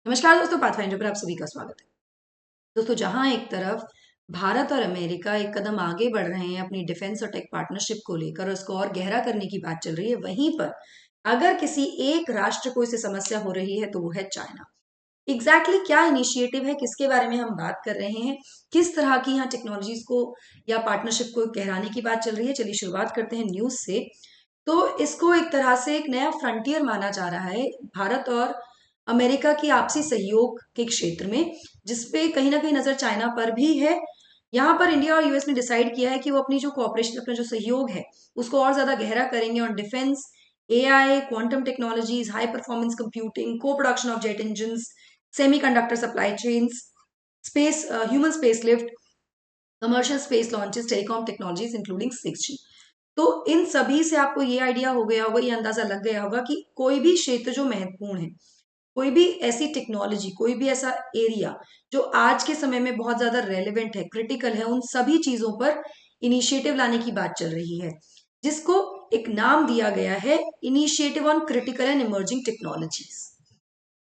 नमस्कार दोस्तों, पाथफाइंडर पर आप सभी का स्वागत है। दोस्तों, जहां एक तरफ भारत और अमेरिका एक कदम आगे बढ़ रहे हैं अपनी डिफेंस और टेक पार्टनरशिप को लेकर और उसको और गहरा करने की बात चल रही है, वहीं पर अगर किसी एक राष्ट्र को इससे समस्या हो रही है तो वो है चाइना। क्या इनिशिएटिव है, किसके बारे में हम बात कर रहे हैं, किस तरह की यहाँ टेक्नोलॉजीज को या पार्टनरशिप को गहराने की बात चल रही है। चलिए शुरुआत करते हैं न्यूज से। तो इसको एक तरह से एक नया फ्रंटियर माना जा रहा है भारत और अमेरिका की आपसी सहयोग के क्षेत्र में, जिसपे कहीं ना कहीं नजर चाइना पर भी है। यहाँ पर इंडिया और यूएस ने डिसाइड किया है कि वो अपनी जो कोऑपरेशन, अपना जो सहयोग है उसको और ज्यादा गहरा करेंगे और defence, AI, quantum technologies, high performance computing, को production of jet engine, semiconductor supply chains, space, human space लिफ्ट, commercial space launches, telecom technologies including 6G। तो इन सभी से आपको ये आइडिया हो गया होगा, ये अंदाजा लग गया होगा कि कोई भी क्षेत्र जो महत्वपूर्ण है, कोई भी ऐसी टेक्नोलॉजी, कोई भी ऐसा एरिया जो आज के समय में बहुत ज्यादा रेलेवेंट है, क्रिटिकल है, उन सभी चीजों पर इनिशिएटिव लाने की बात चल रही है, जिसको एक नाम दिया गया है initiative on critical and emerging technologies,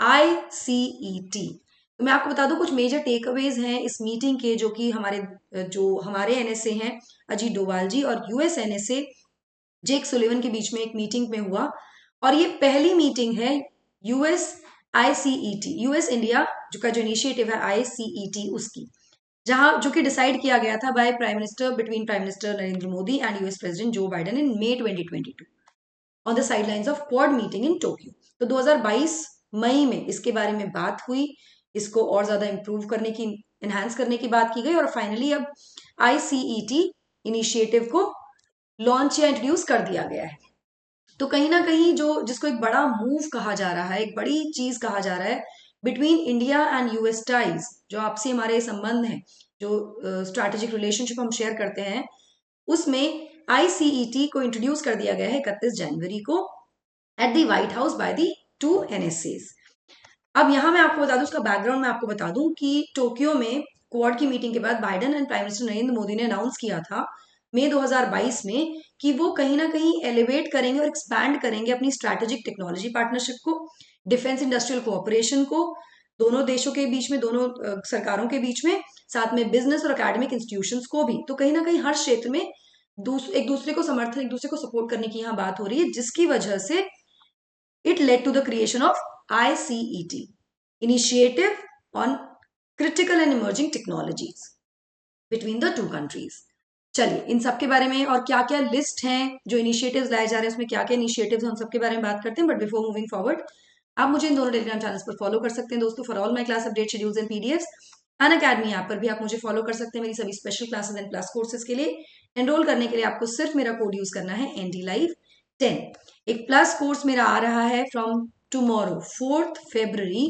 ICET। तो मैं आपको बता दूं कुछ मेजर टेकअवेज हैं इस मीटिंग के, जो हमारे एनएसए हैं अजीत डोभाल जी और यूएस एनएसए जेक सुलिवन के बीच में एक मीटिंग में हुआ। और ये पहली मीटिंग है यूएस ICET, यूएस इंडिया जो इनिशिएटिव है ICET उसकी, जहां जो कि डिसाइड किया गया था by between prime minister Narendra Modi and US president Joe Biden in May 2022 on the sidelines of Quad meeting in Tokyo. तो 2022 मई में इसके बारे में बात हुई, इसको और ज्यादा इंप्रूव करने की, एनहांस करने की बात की गई और फाइनली अब ICET इनिशिएटिव को लॉन्च या इंट्रोड्यूस कर दिया गया है। तो कहीं ना कहीं जो जिसको एक बड़ा मूव कहा जा रहा है, एक बड़ी चीज कहा जा रहा है between India and US ties, जो आपसी हमारे संबंध हैं, जो स्ट्रैटेजिक रिलेशनशिप हम शेयर करते हैं, उसमें ICET को इंट्रोड्यूस कर दिया गया है 31 जनवरी को at the White House by the two NSAs। अब यहां मैं आपको बता दूं, उसका बैकग्राउंड मैं आपको बता दूं कि टोक्यो में क्वाड की मीटिंग के बाद Biden and prime minister Narendra Modi ने अनाउंस किया था मई 2022 में कि वो कहीं ना कहीं एलिवेट करेंगे और एक्सपैंड करेंगे अपनी स्ट्रैटेजिक टेक्नोलॉजी पार्टनरशिप को, डिफेंस इंडस्ट्रियल कोऑपरेशन को, दोनों देशों के बीच में, दोनों सरकारों के बीच में, साथ में बिजनेस और एकेडमिक इंस्टीट्यूशंस को भी। तो कहीं ना कहीं हर क्षेत्र में एक दूसरे को समर्थन, एक दूसरे को सपोर्ट करने की यहाँ बात हो रही है, जिसकी वजह से it led to the creation of ICET, Initiative on Critical and Emerging Technologies between the two countries। चलिए इन सब के बारे में और क्या क्या लिस्ट हैं जो इनिशिएटिव्स लाए जा रहे हैं, उसमें क्या क्या इनिशिएटिव्स, हम सब के बारे में बात करते हैं। बट बिफोर मूविंग फॉरवर्ड, आप मुझे इन दोनों टेलीग्राम चैनल्स पर फॉलो कर सकते हैं दोस्तों, for all my class update schedules and PDFs। Unacademy app पर भी आप मुझे फॉलो कर सकते हैं मेरी सभी special classes and plus courses के लिए। एनरोल करने के लिए आपको सिर्फ मेरा कोड यूज करना है NDLive10। एक प्लस कोर्स मेरा आ रहा है फ्रॉम टुमारो 4th February,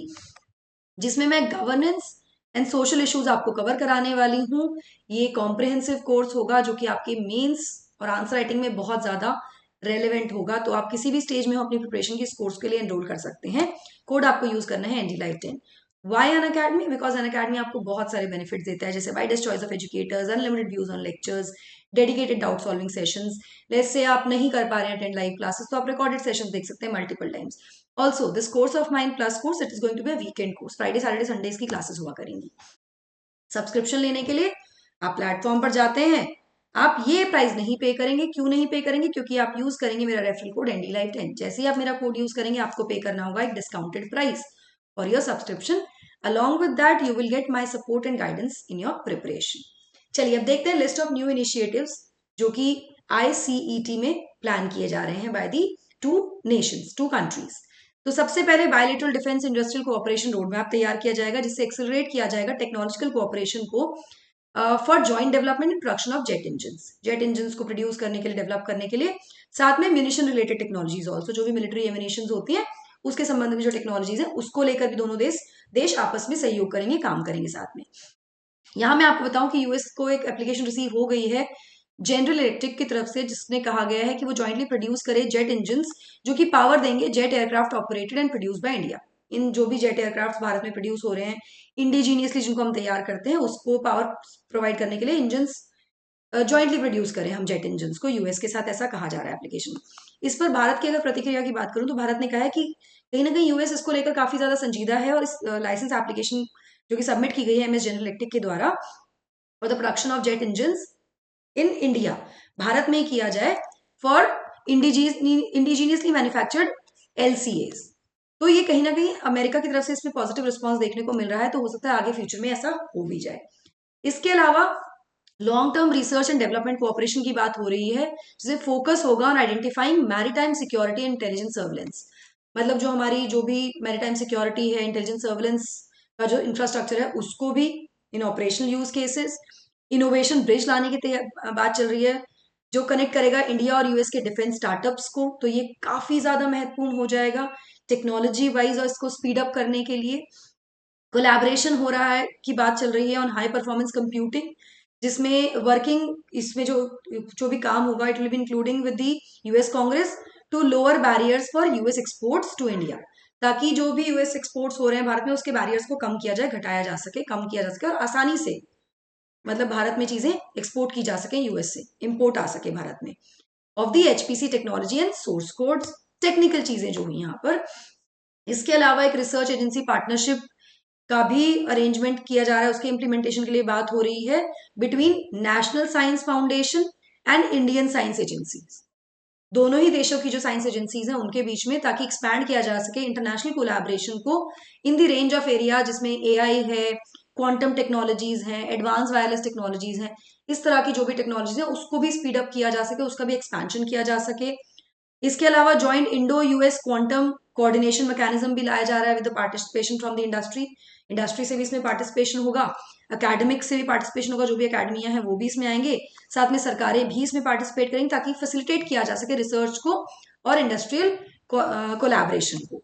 जिसमें मैं गवर्नेंस एंड सोशल इश्यूज आपको कवर कराने वाली हूँ। ये कॉम्प्रिहेंसिव कोर्स होगा जो कि आपके मेंस और आंसर राइटिंग में बहुत ज्यादा रेलेवेंट होगा। तो आप किसी भी स्टेज में हो अपनी प्रिपरेशन की, इस कोर्स के लिए एनरोल कर सकते हैं। कोड आपको यूज करना है NDLive10। Y Unacademy? Because Unacademy आपको बहुत सारे बेनिफिट्स देता है, जैसे widest choice of educators, unlimited views on lectures, dedicated doubt solving sessions. Let's say आप नहीं कर पा रहे हैं अटेंड लाइव क्लासेस, तो आप रिकॉर्डेड सेशंस देख सकते हैं multiple times. Also this course of mine plus course, it is going to be weekend course, Friday Saturday Sundays की क्लासेस हुआ करेंगी। सब्सक्रिप्शन लेने के लिए आप प्लेटफॉर्म पर जाते हैं, आप ये प्राइस नहीं पे करेंगे। क्यों नहीं पे करेंगे? क्योंकि आप यूज करेंगे मेरा रेफरल कोड NDLive10। जैसे ही आप मेरा कोड यूज करेंगे, आपको पे करना होगा एक discounted price for your subscription. Along with that you will get my support and guidance in your preparation. चलिए अब देखते हैं लिस्ट ऑफ न्यू इनिशिएटिव्स जो कि ICET में प्लान किए जा रहे हैं बाय दी टू कंट्रीज। तो सबसे पहले bilateral defence industrial cooperation road map तैयार किया जाएगा, जिससे एक्सेलरेट किया जाएगा टेक्नोलॉजिकल कोऑपरेशन को for joint development and production of jet engine को प्रोड्यूस करने के लिए, डेवलप करने के लिए, साथ में म्यूनिशन रिलेटेड टेक्नोलॉजीज ऑल्सो, जो भी मिलिट्री एमिनेशन होती है उसके संबंध में जो टेक्नोलॉजीज है उसको लेकर भी दोनों देश आपस में सहयोग करेंगे, काम करेंगे साथ में। यहां मैं आपको बताऊं कि यूएस को एक एप्लीकेशन रिसीव हो गई है जनरल इलेक्ट्रिक की तरफ से, जिसने कहा गया है कि वो जॉइंटली प्रोड्यूस करे जेट इंजन जो कि पावर देंगे jet aircraft operated and produce by India. इन जो भी जेट एयरक्राफ्ट भारत में प्रोड्यूस हो रहे हैं इंडिजीनियसली, जिनको हम तैयार करते हैं, उसको पावर प्रोवाइड करने के लिए इंजन जॉइंटली प्रोड्यूस करें हम जेट इंजन को यूएस के साथ, ऐसा कहा जा रहा है एप्लीकेशन। इस पर भारत की अगर प्रतिक्रिया की बात करूं तो भारत ने कहा है कि कहीं ना कहीं यूएस इसको लेकर काफी ज्यादा संजीदा है और इस लाइसेंस एप्लीकेशन जो कि सबमिट की गई है एमएस जनरल इलेक्ट्रिक के द्वारा for the production of jet engine in India, Bharat में ही किया जाए फॉर इंडिजीनियसली मैन्युफैक्चर्ड एलसीएस। तो ये कहीं ना कहीं अमेरिका की तरफ से इसमें पॉजिटिव रिस्पांस देखने को मिल रहा है, तो हो सकता है आगे फ्यूचर में ऐसा हो भी जाए। इसके अलावा long term research and development cooperation की बात हो रही है, जिसे फोकस होगा on identifying maritime security and intelligence surveillance. मतलब जो हमारी जो भी मैरीटाइम सिक्योरिटी है, इंटेलिजेंस सर्विलेंस का जो इंफ्रास्ट्रक्चर है उसको भी इन operational use cases, innovation bridge लाने की बात चल रही है जो कनेक्ट करेगा इंडिया और यूएस के डिफेंस स्टार्टअप्स को, तो ये काफी ज्यादा महत्वपूर्ण हो जाएगा टेक्नोलॉजी वाइज और इसको स्पीड अप करने के लिए। कोलैबोरेशन हो रहा है की बात चल रही है ऑन हाई परफॉर्मेंस कंप्यूटिंग, जिसमें वर्किंग इसमें जो जो भी काम होगा it will be including with the US Congress to lower barriers for US exports to India, ताकि जो भी यूएस एक्सपोर्ट्स हो रहे हैं भारत में उसके बैरियर्स को कम किया जाए, घटाया जा सके, कम किया जा सके और आसानी से मतलब भारत में चीजें एक्सपोर्ट की जा सके, यूएस से इंपोर्ट आ सके भारत में of the HPC technology and source codes, technical चीजें जो हुई यहाँ पर। इसके अलावा एक रिसर्च एजेंसी पार्टनरशिप का भी अरेंजमेंट किया जा रहा है, उसके इम्प्लीमेंटेशन के लिए बात हो रही है between national science foundation and Indian science agencies, दोनों ही देशों की जो साइंस एजेंसीज हैं उनके बीच में, ताकि एक्सपैंड किया जा सके इंटरनेशनल कोलैबोरेशन को in the range of area जिसमें एआई है, क्वांटम टेक्नोलॉजीज हैं, एडवांस वायरलेस टेक्नोलॉजीज हैं, इस तरह की जो भी टेक्नोलॉजीज है उसको भी स्पीड अप किया जा सके, उसका भी एक्सपेंशन किया जा सके। इसके अलावा joint Indo US quantum coordination mechanism भी लाया जा रहा है with the participation from the industry, industry से भी इसमें पार्टिसिपेशन होगा, अकेडमिक से भी पार्टिसिपेशन होगा, जो भी अकेडमियां हैं वो भी इसमें आएंगे, साथ में सरकारें भी इसमें पार्टिसिपेट करेंगी ताकि फैसिलिटेट किया जा सके रिसर्च को और इंडस्ट्रियल कोलैबोरेशन को।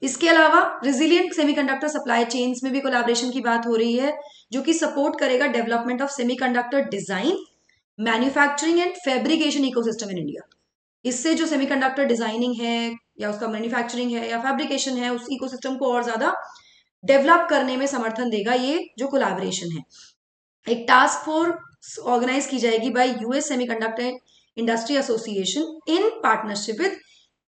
इसके अलावा रिजिलियंट सेमीकंडक्टर सप्लाई चेन्स में भी कोलैबोरेशन की बात हो रही है, जो कि सपोर्ट करेगा development of semiconductor design, manufacturing and fabrication ecosystem in India. इससे जो सेमीकंडक्टर डिजाइनिंग है या उसका मैन्युफैक्चरिंग है या फैब्रिकेशन है उस इकोसिस्टम को और ज्यादा डेवलप करने में समर्थन देगा ये जो कोलैबोरेशन है। एक टास्क फोर्स ऑर्गेनाइज की जाएगी bye US semiconductor industry association in partnership with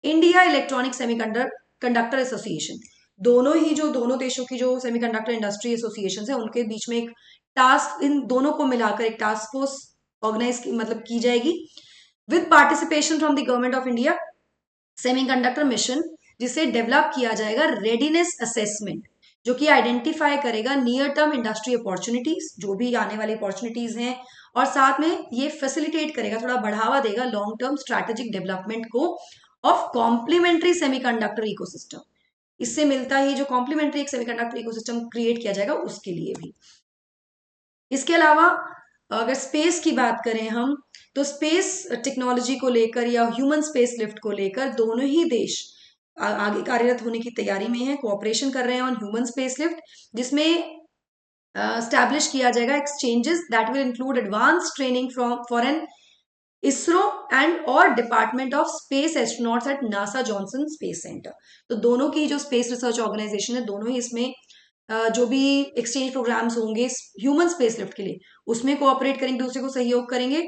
India electronic semiconductor association. दोनों देशों की जो सेमीकंडक्टर इंडस्ट्री एसोसिएशन है उनके बीच में एक टास्क, इन दोनों को मिलाकर एक टास्क फोर्स ऑर्गेनाइज मतलब की जाएगी with participation from the government of India semiconductor mission, जिसे डेवलप किया जाएगा रेडीनेस असेसमेंट, जो कि आइडेंटिफाई करेगा नियर टर्म इंडस्ट्री अपॉर्चुनिटीज, जो भी आने वाली अपॉर्चुनिटीज हैं, और साथ में ये फैसिलिटेट करेगा, थोड़ा बढ़ावा देगा लॉन्ग टर्म स्ट्रैटेजिक डेवलपमेंट को ऑफ कॉम्प्लीमेंट्री सेमीकंडक्टर इकोसिस्टम। इससे मिलता ही जो कॉम्प्लीमेंट्री एक सेमीकंडक्टर इकोसिस्टम क्रिएट किया जाएगा उसके लिए भी। इसके अलावा अगर स्पेस की बात करें हम, तो स्पेस टेक्नोलॉजी को लेकर या ह्यूमन स्पेस लिफ्ट को लेकर दोनों ही देश आगे कार्यरत होने की तैयारी में है, कोऑपरेशन कर रहे हैं ऑन ह्यूमन स्पेस लिफ्ट, जिसमें स्टैब्लिश किया जाएगा exchanges that will include advance training from for an ISRO and और department of space astronauts at NASA Johnson Space Center. तो दोनों की जो स्पेस रिसर्च ऑर्गेनाइजेशन है दोनों ही इसमें जो भी एक्सचेंज प्रोग्राम्स होंगे ह्यूमन स्पेस लिफ्ट के लिए उसमें कोऑपरेट करेंगे, दूसरे को सहयोग करेंगे।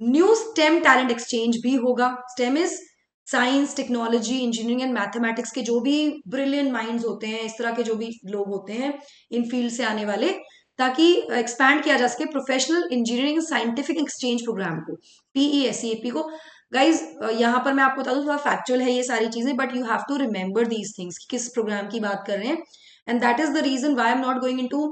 न्यू स्टेम टैलेंट एक्सचेंज भी होगा। Stem is science, technology, engineering and mathematics के जो भी ब्रिलियंट माइंड्स होते हैं, इस तरह के जो भी लोग होते हैं इन फील्ड से आने वाले, ताकि एक्सपैंड किया जा सके professional engineering scientific exchange program को, पीईएससीएपी को। गाइज यहाँ पर मैं आपको बता दूं थोड़ा फैक्चुअल है ये सारी चीजें, but you have to remember these things कि किस प्रोग्राम की बात कर रहे हैं, and that is the reason why I am not going into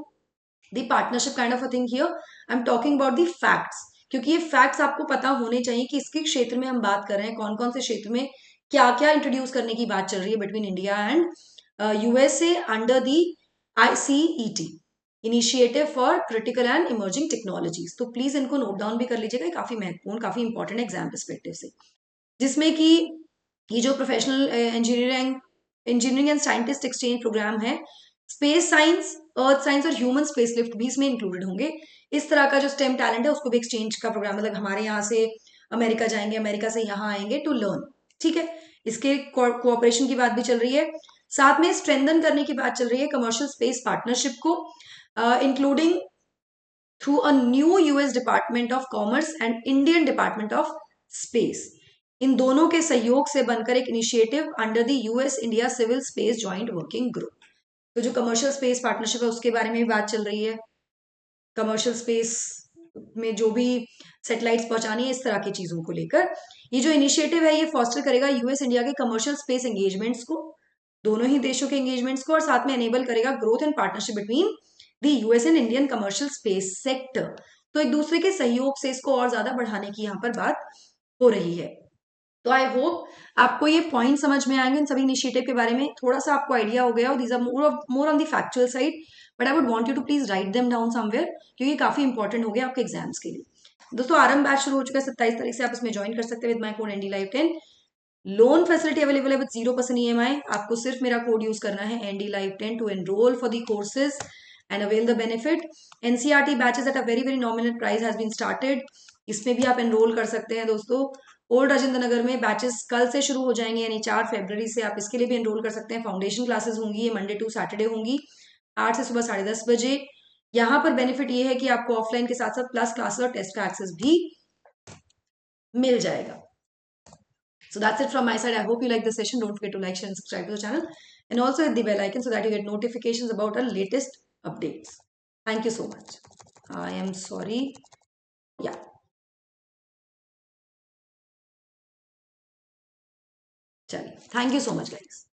the partnership kind of a thing here, I am talking about the facts, क्योंकि ये facts आपको पता होने चाहिए कि इसके क्षेत्र में हम बात कर रहे हैं, कौन कौन से क्षेत्र में क्या क्या इंट्रोड्यूस करने की बात चल रही है between India and USA under the ICET, initiative for critical and emerging technologies. तो प्लीज इनको नोट डाउन भी कर लीजिएगा, काफी महत्वपूर्ण, काफी इंपॉर्टेंट एग्जाम पर्सपेक्टिव से, जिसमें कि ये जो professional engineering and scientist exchange program है, स्पेस साइंस, अर्थ साइंस और ह्यूमन स्पेस लिफ्ट भी इसमें इंक्लूडेड होंगे। इस तरह का जो स्टेम टैलेंट है उसको भी एक्सचेंज का प्रोग्राम, मतलब हमारे यहाँ से अमेरिका जाएंगे, अमेरिका से यहाँ आएंगे टू लर्न, ठीक है। इसके कोऑपरेशन की बात भी चल रही है, साथ में स्ट्रेंथन करने की बात चल रही है कमर्शियल स्पेस पार्टनरशिप को, including through a new US department of commerce and Indian department of space. इन दोनों के सहयोग से बनकर एक initiative under the US India civil space joint working group. तो जो कमर्शियल स्पेस पार्टनरशिप है उसके बारे में भी बात चल रही है। कमर्शियल स्पेस में जो भी सैटेलाइट्स पहुंचानी है, इस तरह की चीजों को लेकर ये जो इनिशिएटिव है ये फॉस्टर करेगा यूएस इंडिया के कमर्शियल स्पेस एंगेजमेंट्स को, दोनों ही देशों के एंगेजमेंट्स को, और साथ में एनेबल करेगा growth and partnership between the US and Indian commercial space sector. तो एक दूसरे के सहयोग से इसको और ज्यादा बढ़ाने की यहाँ पर बात हो रही है। तो आई होप आपको ये पॉइंट समझ में आएंगे इन सभी इनिशिएटिव के बारे में, थोड़ा सा आपको आइडिया हो गया, और these are more on the factual side, but I would want you to please write them down somewhere, क्योंकि काफी इंपॉर्टेंट हो गया आपके एग्जाम्स के लिए। दोस्तों आरंभ बैच शुरू हो चुका है 27 तारीख से, आप इसमें ज्वाइन कर सकते हैं with my code NDLive10। Loan facility available है विद 0% EMI। आपको सिर्फ मेरा कोड यूज करना है NDLive10 to enroll for the courses and avail the benefit. NCERT batches at a very very nominal price has been started, इसमें भी आप enrol कर सकते हैं दोस्तों। ओल्ड राजेंद्र नगर में बैचेस कल से शुरू हो जाएंगे, यानी 4 फरवरी से आप इसके लिए भी एनरोल कर सकते हैं। फाउंडेशन क्लासेस होंगी, ये मंडे टू सैटरडे होंगी 8 से सुबह 10:30 बजे। यहाँ पर बेनिफिट ये है कि आपको ऑफलाइन के साथ साथ प्लस क्लासेस और टेस्ट का एक्सेस भी मिल जाएगा। So that's it from my side. I hope you like the session. Don't forget to like, share and subscribe to the channel, and also hit the bell icon so that you get notifications about our latest updates. Thank you so much. I am sorry. Yeah. Chaliye. Thank you so much guys.